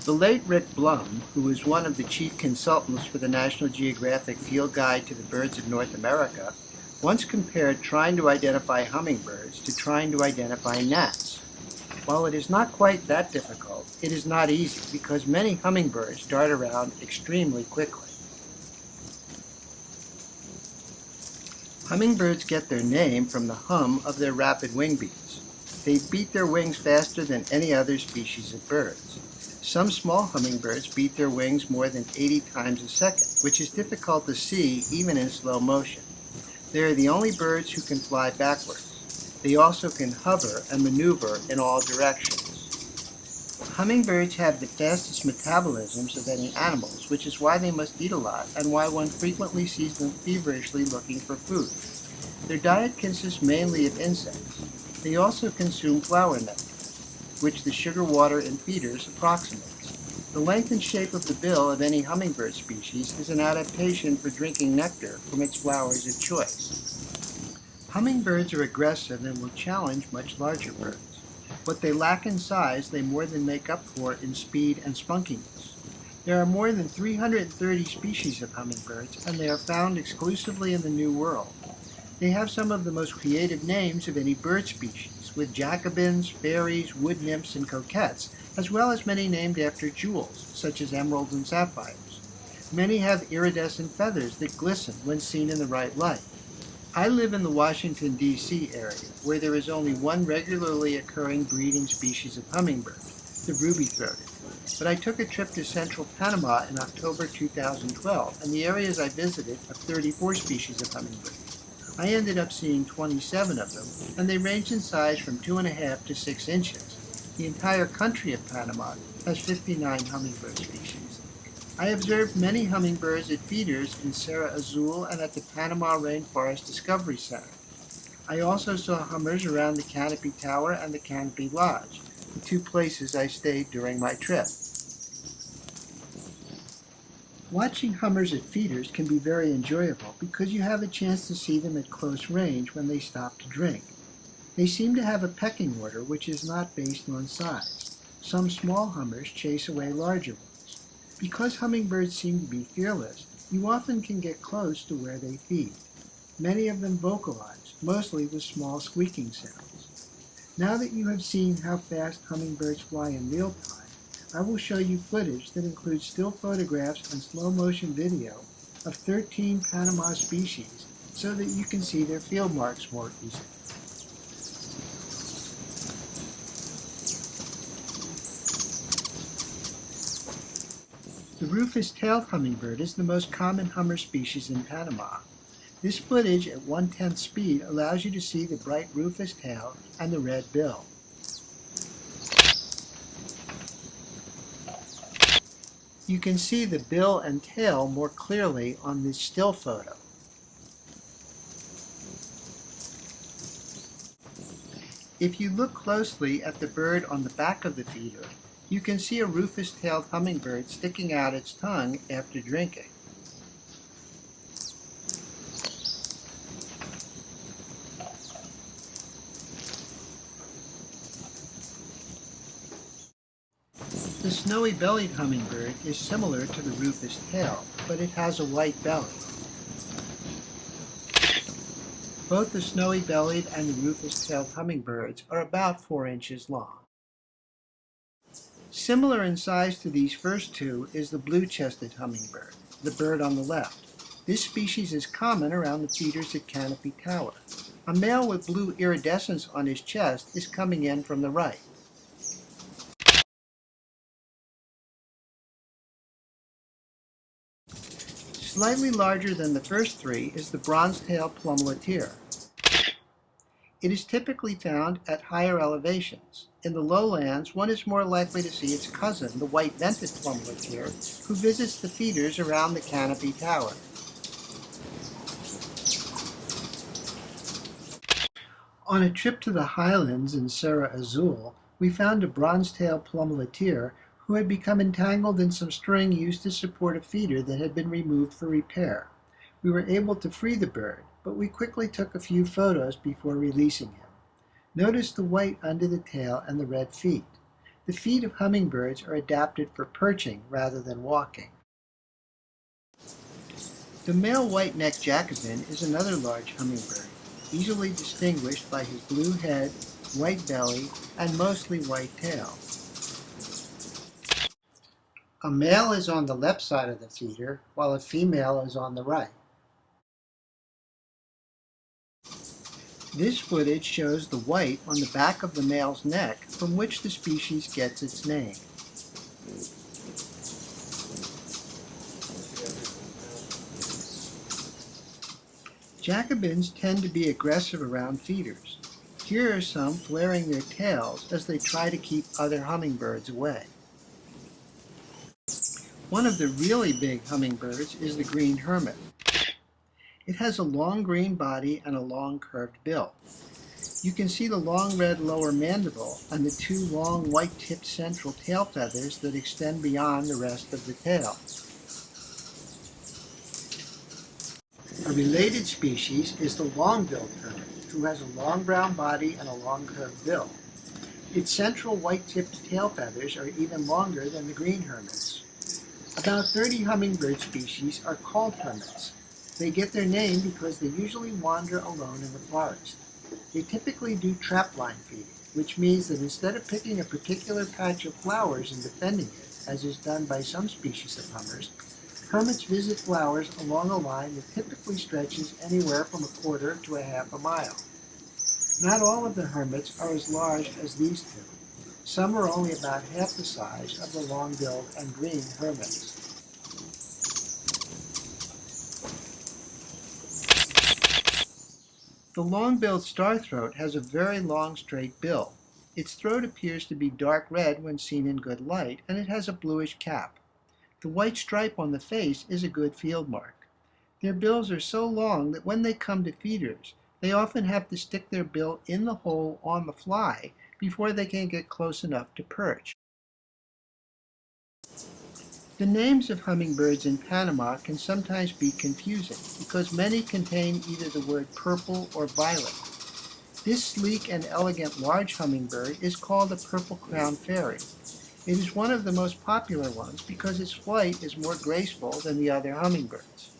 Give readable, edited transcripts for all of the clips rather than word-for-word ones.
The late Rick Blum, who was one of the chief consultants for the National Geographic Field Guide to the Birds of North America, once compared trying to identify hummingbirds to trying to identify gnats. While it is not quite that difficult, it is not easy because many hummingbirds dart around extremely quickly. Hummingbirds get their name from the hum of their rapid wing beats. They beat their wings faster than any other species of birds. Some small hummingbirds beat their wings more than 80 times a second, which is difficult to see even in slow motion. They are the only birds who can fly backwards. They also can hover and maneuver in all directions. Hummingbirds have the fastest metabolisms of any animals, which is why they must eat a lot and why one frequently sees them feverishly looking for food. Their diet consists mainly of insects. They also consume flower nectar, which the sugar water in feeders approximates. The length and shape of the bill of any hummingbird species is an adaptation for drinking nectar from its flowers of choice. Hummingbirds are aggressive and will challenge much larger birds. What they lack in size, they more than make up for in speed and spunkiness. There are more than 330 species of hummingbirds, and they are found exclusively in the New World. They have some of the most creative names of any bird species, with Jacobins, fairies, wood nymphs, and coquettes, as well as many named after jewels, such as emeralds and sapphires. Many have iridescent feathers that glisten when seen in the right light. I live in the Washington, D.C. area, where there is only one regularly occurring breeding species of hummingbird, the ruby-throated. But I took a trip to Central Panama in October 2012, and the areas I visited have 34 species of hummingbirds. I ended up seeing 27 of them, and they range in size from 2.5 to 6 inches. The entire country of Panama has 59 hummingbird species. I observed many hummingbirds at feeders in Serra Azul and at the Panama Rainforest Discovery Center. I also saw hummers around the Canopy Tower and the Canopy Lodge, the two places I stayed during my trip. Watching hummers at feeders can be very enjoyable because you have a chance to see them at close range when they stop to drink. They seem to have a pecking order which is not based on size. Some small hummers chase away larger ones. Because hummingbirds seem to be fearless, you often can get close to where they feed. Many of them vocalize, mostly with small squeaking sounds. Now that you have seen how fast hummingbirds fly in real time, I will show you footage that includes still photographs and slow-motion video of 13 Panama species so that you can see their field marks more easily. The Rufous-tailed hummingbird is the most common hummer species in Panama. This footage at 1/10 speed allows you to see the bright rufous tail and the red bill. You can see the bill and tail more clearly on this still photo. If you look closely at the bird on the back of the feeder, you can see a rufous-tailed hummingbird sticking out its tongue after drinking. The snowy-bellied hummingbird is similar to the rufous-tailed, but it has a white belly. Both the snowy-bellied and the rufous-tailed hummingbirds are about 4 inches long. Similar in size to these first two is the blue-chested hummingbird, the bird on the left. This species is common around the feeders at Canopy Tower. A male with blue iridescence on his chest is coming in from the right. Slightly larger than the first three is the bronze-tailed plummet. It is typically found at higher elevations. In the lowlands, one is more likely to see its cousin, the white-vented plummet, who visits the feeders around the Canopy Tower. On a trip to the highlands in Serra Azul, we found a bronze-tailed plummet who had become entangled in some string used to support a feeder that had been removed for repair. We were able to free the bird, but we quickly took a few photos before releasing him. Notice the white under the tail and the red feet. The feet of hummingbirds are adapted for perching rather than walking. The male white-necked Jacobin is another large hummingbird, easily distinguished by his blue head, white belly, and mostly white tail. A male is on the left side of the feeder, while a female is on the right. This footage shows the white on the back of the male's neck, from which the species gets its name. Jacobins tend to be aggressive around feeders. Here are some flaring their tails as they try to keep other hummingbirds away. One of the really big hummingbirds is the green hermit. It has a long green body and a long curved bill. You can see the long red lower mandible and the two long white-tipped central tail feathers that extend beyond the rest of the tail. A related species is the long-billed hermit, who has a long brown body and a long curved bill. Its central white-tipped tail feathers are even longer than the green hermit's. About 30 hummingbird species are called hermits. They get their name because they usually wander alone in the forest. They typically do trapline feeding, which means that instead of picking a particular patch of flowers and defending it, as is done by some species of hummers, hermits visit flowers along a line that typically stretches anywhere from a quarter to a half a mile. Not all of the hermits are as large as these two. Some are only about half the size of the long-billed and green hermits. The long-billed starthroat has a very long straight bill. Its throat appears to be dark red when seen in good light, and it has a bluish cap. The white stripe on the face is a good field mark. Their bills are so long that when they come to feeders, they often have to stick their bill in the hole on the fly before they can get close enough to perch. The names of hummingbirds in Panama can sometimes be confusing because many contain either the word purple or violet. This sleek and elegant large hummingbird is called a purple-crowned fairy. It is one of the most popular ones because its flight is more graceful than the other hummingbirds.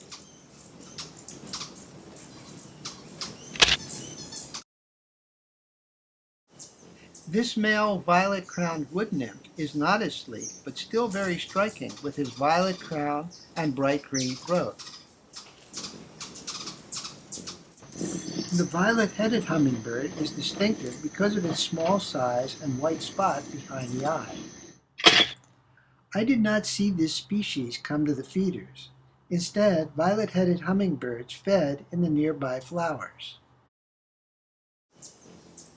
This male violet-crowned wood nymph is not as sleek, but still very striking with his violet crown and bright green throat. The violet-headed hummingbird is distinctive because of its small size and white spot behind the eye. I did not see this species come to the feeders. Instead, violet-headed hummingbirds fed in the nearby flowers.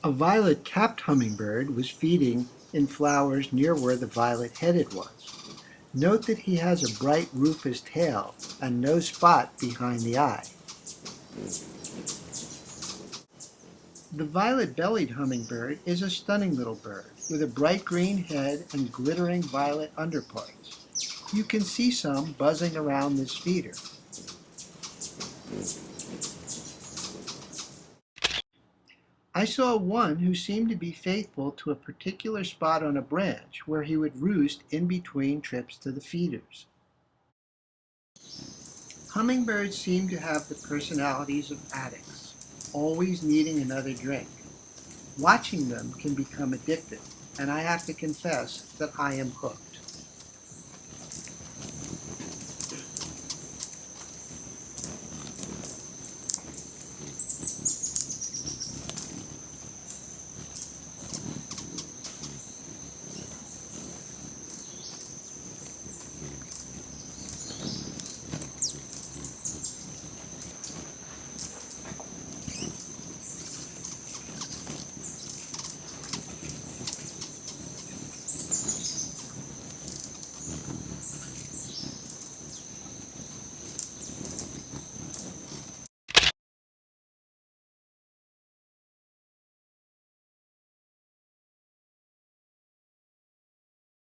A violet-capped hummingbird was feeding in flowers near where the violet-headed was. Note that he has a bright rufous tail and no spot behind the eye. The violet-bellied hummingbird is a stunning little bird with a bright green head and glittering violet underparts. You can see some buzzing around this feeder. I saw one who seemed to be faithful to a particular spot on a branch where he would roost in between trips to the feeders. Hummingbirds seem to have the personalities of addicts, always needing another drink. Watching them can become addictive, and I have to confess that I am hooked.